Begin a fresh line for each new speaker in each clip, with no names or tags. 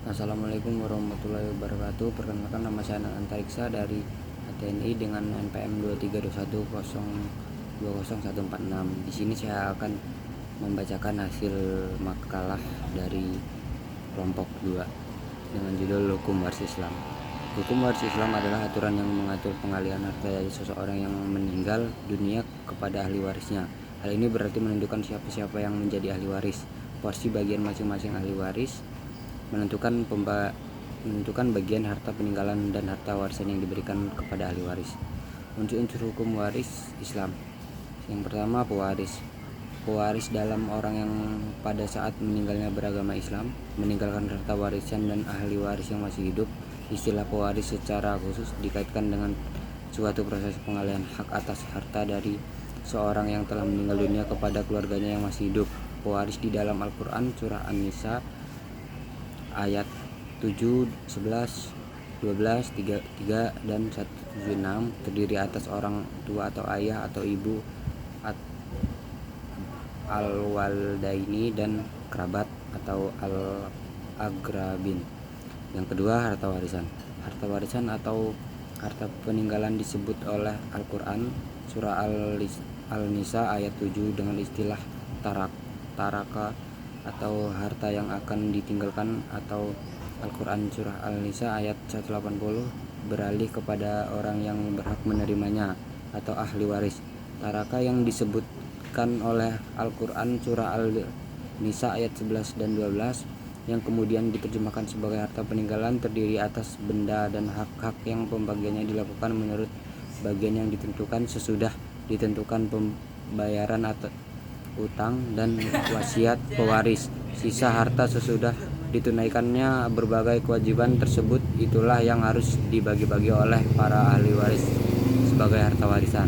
Assalamualaikum warahmatullahi wabarakatuh. Perkenalkan, nama saya Anand Antariksa dari TNI dengan NPM 23210201446. Di sini saya akan membacakan hasil makalah dari kelompok 2 dengan judul Hukum Waris Islam. Hukum waris Islam adalah aturan yang mengatur pengalihan harta dari seseorang yang meninggal dunia kepada ahli warisnya. Hal ini berarti menentukan siapa-siapa yang menjadi ahli waris, porsi bagian masing-masing ahli waris, menentukan bagian harta peninggalan dan harta warisan yang diberikan kepada ahli waris. Unsur-unsur hukum waris Islam. Yang pertama, pewaris. Pewaris dalam orang yang pada saat meninggalnya beragama Islam, meninggalkan harta warisan dan ahli waris yang masih hidup. Istilah pewaris secara khusus dikaitkan dengan suatu proses pengalihan hak atas harta dari seorang yang telah meninggal dunia kepada keluarganya yang masih hidup. Pewaris di dalam Al-Quran surah An-Nisa ayat 7, 11, 12, 33, dan 176 terdiri atas orang tua atau ayah atau ibu, al-waldaini, dan kerabat atau al-agrabin. Yang kedua, harta warisan. Harta warisan atau harta peninggalan disebut oleh Al-Quran surah Al-Nisa ayat 7 dengan istilah taraka atau harta yang akan ditinggalkan, atau Al-Quran surah Al-Nisa ayat 180 beralih kepada orang yang berhak menerimanya atau ahli waris. Taraka yang disebutkan oleh Al-Quran surah Al-Nisa ayat 11 dan 12 yang kemudian diterjemahkan sebagai harta peninggalan terdiri atas benda dan hak-hak yang pembagiannya dilakukan menurut bagian yang ditentukan sesudah ditentukan pembayaran atau utang dan wasiat pewaris. Sisa harta sesudah ditunaikannya berbagai kewajiban tersebut itulah yang harus dibagi-bagi oleh para ahli waris sebagai harta warisan.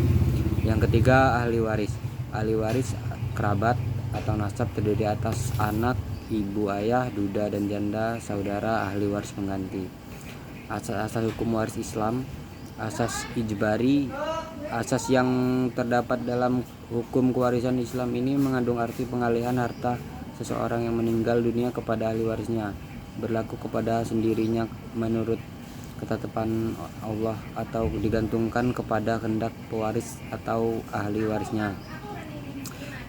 Yang ketiga, ahli waris. Ahli waris kerabat atau nasab terdiri atas anak, ibu, ayah, duda, dan janda, saudara, ahli waris pengganti. Asas-asas hukum waris Islam. Asas ijbari. Asas yang terdapat dalam hukum kewarisan Islam ini mengandung arti pengalihan harta seseorang yang meninggal dunia kepada ahli warisnya, berlaku kepada sendirinya menurut ketetapan Allah atau digantungkan kepada kehendak pewaris atau ahli warisnya.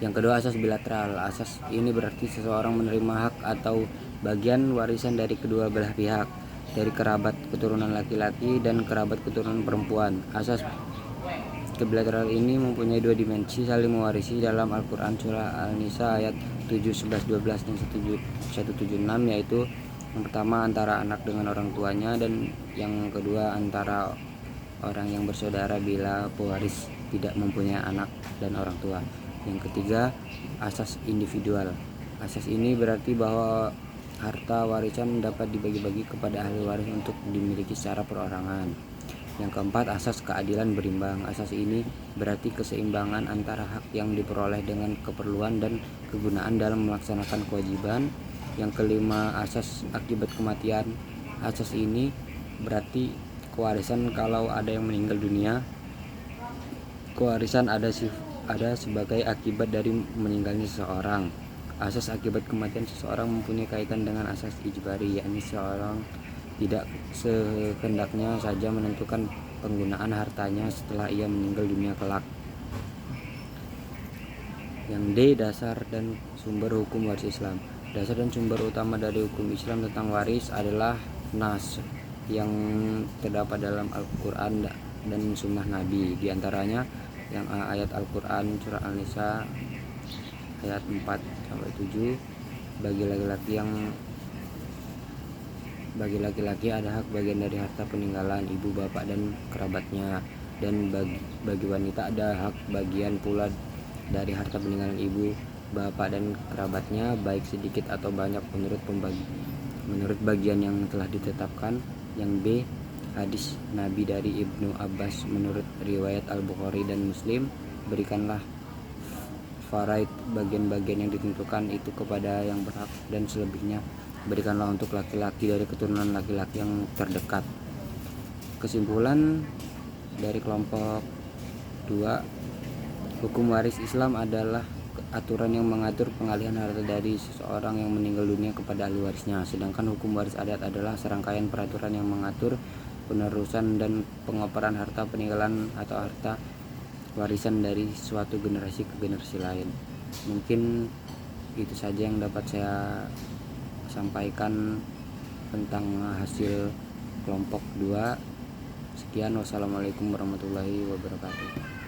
Yang kedua, asas bilateral. Asas ini berarti seseorang menerima hak atau bagian warisan dari kedua belah pihak, dari kerabat keturunan laki-laki dan kerabat keturunan perempuan. Asas bilateral ini mempunyai dua dimensi saling mewarisi dalam Al-Quran surah Al-Nisa ayat 7, 11, 12, dan 176, yaitu yang pertama antara anak dengan orang tuanya, dan yang kedua antara orang yang bersaudara bila pewaris tidak mempunyai anak dan orang tua. Yang ketiga, asas individual. Asas ini berarti bahwa harta warisan dapat dibagi-bagi kepada ahli waris untuk dimiliki secara perorangan. Yang keempat, asas keadilan berimbang. Asas ini berarti keseimbangan antara hak yang diperoleh dengan keperluan dan kegunaan dalam melaksanakan kewajiban. Yang kelima, asas akibat kematian. Asas ini berarti kewarisan kalau ada yang meninggal dunia, kewarisan ada sebagai akibat dari meninggalnya seseorang. Asas akibat kematian seseorang mempunyai kaitan dengan asas ijbari, yakni seseorang tidak sehendaknya saja menentukan penggunaan hartanya setelah ia meninggal dunia kelak. Yang D, dasar dan sumber hukum waris Islam. Dasar dan sumber utama dari hukum Islam tentang waris adalah nas yang terdapat dalam Al-Quran dan sunnah Nabi. Di antaranya yang ayat Al-Quran surah An-Nisa ayat 4-7, bagi laki-laki ada hak bagian dari harta peninggalan ibu, bapak, dan kerabatnya, dan bagi wanita ada hak bagian pula dari harta peninggalan ibu, bapak, dan kerabatnya, baik sedikit atau banyak menurut bagian yang telah ditetapkan. Yang B, hadis Nabi dari Ibnu Abbas menurut riwayat Al-Bukhari dan Muslim, berikanlah faraid, bagian-bagian yang ditentukan itu kepada yang berhak, dan selebihnya berikanlah untuk laki-laki dari keturunan laki-laki yang terdekat. Kesimpulan dari kelompok 2, hukum waris Islam adalah aturan yang mengatur pengalihan harta dari seseorang yang meninggal dunia kepada ahli warisnya. Sedangkan hukum waris adat adalah serangkaian peraturan yang mengatur penerusan dan pengoperan harta peninggalan atau harta warisan dari suatu generasi ke generasi lain. Mungkin itu saja yang dapat saya sampaikan tentang hasil kelompok 2. Sekian, wassalamualaikum warahmatullahi wabarakatuh.